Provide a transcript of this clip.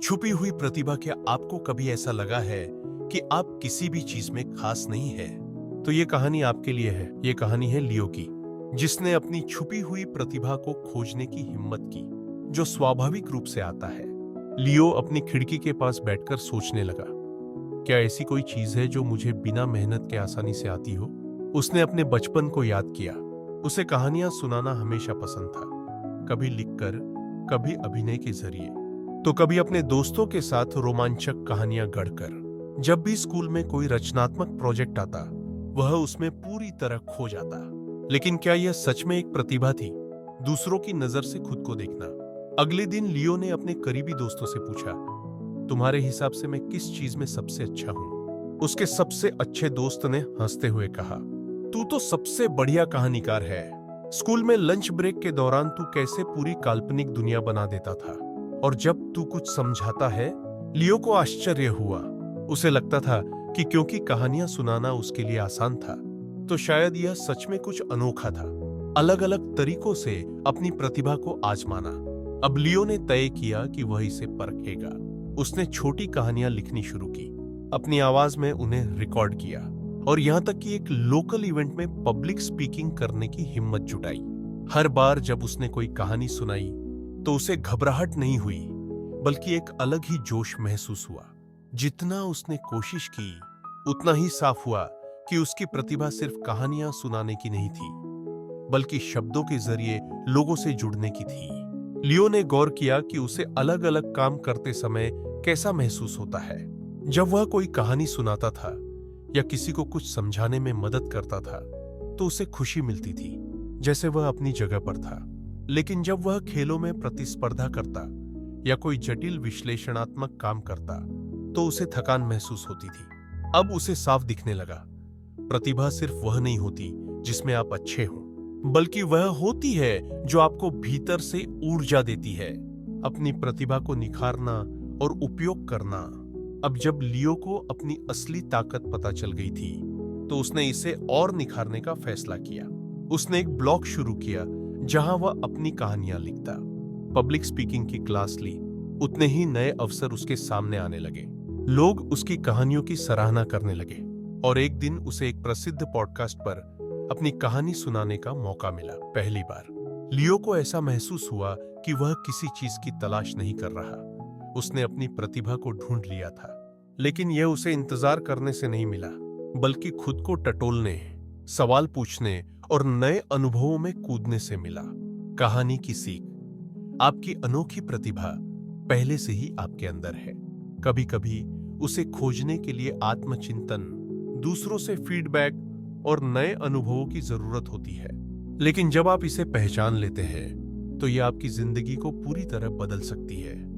छुपी हुई प्रतिभा। क्या आपको कभी ऐसा लगा है कि आप किसी भी चीज में खास नहीं है? तो ये कहानी आपके लिए है। ये कहानी है लियो की, जिसने अपनी छुपी हुई प्रतिभा को खोजने की हिम्मत की, जो स्वाभाविक रूप से आता है। लियो अपनी खिड़की के पास बैठकर सोचने लगा, क्या ऐसी कोई चीज है जो मुझे बिना मेहनत के आसानी से आती हो? उसने अपने बचपन को याद किया। उसे कहानियां सुनाना हमेशा पसंद था, कभी लिखकर, कभी अभिनय के जरिए, तो कभी अपने दोस्तों के साथ रोमांचक कहानियां गढ़कर। जब भी स्कूल में कोई रचनात्मक प्रोजेक्ट आता, वह उसमें पूरी तरह खो जाता। लेकिन क्या यह सच में एक प्रतिभा थी? दूसरों की नजर से खुद को देखना। अगले दिन लियो ने अपने करीबी दोस्तों से पूछा, तुम्हारे हिसाब से मैं किस चीज में सबसे अच्छा हूं? उसके सबसे अच्छे दोस्त ने हंसते हुए कहा, तू तो सबसे बढ़िया कहानीकार है। स्कूल में लंच ब्रेक के दौरान तू कैसे पूरी काल्पनिक दुनिया बना देता था, और जब तू कुछ समझाता है। लियो को आश्चर्य हुआ। उसे लगता था कि क्योंकि कहानियां सुनाना उसके लिए आसान था, तो शायद यह सच में कुछ अनोखा था। अलग अलग तरीकों से अपनी प्रतिभा को आजमाना। अब लियो ने तय किया कि वह इसे परखेगा। उसने छोटी कहानियां लिखनी शुरू की, अपनी आवाज में उन्हें रिकॉर्ड किया, और यहां तक कि एक लोकल इवेंट में पब्लिक स्पीकिंग करने की हिम्मत जुटाई। हर बार जब उसने कोई कहानी सुनाई, तो उसे घबराहट नहीं हुई, बल्कि एक अलग ही जोश महसूस हुआ। जितना उसने कोशिश की, उतना ही साफ हुआ कि उसकी प्रतिभा सिर्फ कहानियां सुनाने की नहीं थी, बल्कि शब्दों के जरिए लोगों से जुड़ने की थी। लियो ने गौर किया कि उसे अलग अलग काम करते समय कैसा महसूस होता है। जब वह कोई कहानी सुनाता था या किसी को कुछ समझाने में मदद करता था, तो उसे खुशी मिलती थी, जैसे वह अपनी जगह पर था। लेकिन जब वह खेलों में प्रतिस्पर्धा करता या कोई जटिल विश्लेषणात्मक काम करता, तो उसे थकान महसूस होती थी। अब उसे साफ दिखने लगा, प्रतिभा सिर्फ वह नहीं होती जिसमें आप अच्छे हों, बल्कि वह होती है जो आपको भीतर से ऊर्जा देती है। अपनी प्रतिभा को निखारना और उपयोग करना। अब जब लियो को अपनी असली ताकत पता चल गई थी, तो उसने इसे और निखारने का फैसला किया। उसने एक ब्लॉग शुरू किया जहां वह अपनी कहानियां लिखता। पब्लिक स्पीकिंग की क्लास ली, उतने ही नए अवसर उसके सामने आने लगे। लोग उसकी कहानियों की सराहना करने लगे, और एक दिन उसे एक प्रसिद्ध पॉडकास्ट पर अपनी कहानी सुनाने का मौका मिला। पहली बार लियो को ऐसा महसूस हुआ कि वह किसी चीज की तलाश नहीं कर रहा। उसने अपनी प्रतिभा को ढूंढ लिया था, लेकिन यह उसे इंतजार करने से नहीं मिला, बल्कि खुद को टटोलने, सवाल पूछने और नए अनुभवों में कूदने से मिला। कहानी की सीख। आपकी अनोखी प्रतिभा पहले से ही आपके अंदर है। कभी कभी उसे खोजने के लिए आत्मचिंतन, दूसरों से फीडबैक और नए अनुभवों की जरूरत होती है। लेकिन जब आप इसे पहचान लेते हैं, तो यह आपकी जिंदगी को पूरी तरह बदल सकती है।